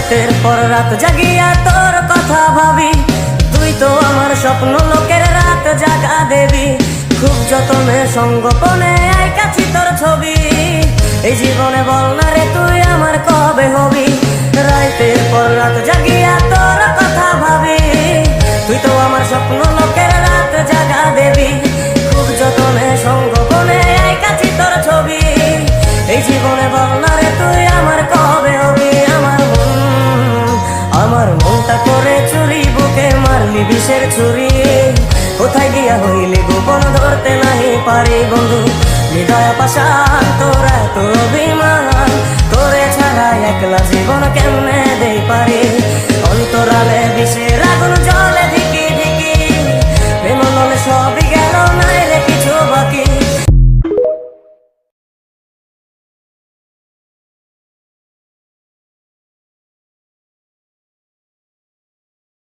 রাতের পর রাত জাগিয়া তোর কথা ভাবি, তুই তো আমার স্বপ্ন লোকের রাত জাগা দেবী। খুব যতনে সঙ্গোপনে আইকাছি তোর ছবি, এই জীবনে বল না রে তুই আমার কবে হবি। রাতের পর রাত জাগিয়া তোর কথা ভাবি, তুই তো আমার স্বপ্ন লোকের রাত জাগা দেবী। খুব যতনে সঙ্গোপনে আইকাছি তোর ছবি, এই জীবনে বল না রে তুই আমার কবে হবি। আমার মনটা করে চুরি, বুকে মারলি বিষের ছুরি। কোথায় গিয়া হইলি গোপন ধরতে নাহি পারি বন্ধু। হৃদয় পাশান তোরা তো অভিমান, তোরে ছাড়া একলা জীবন কেমনে দেই পারি।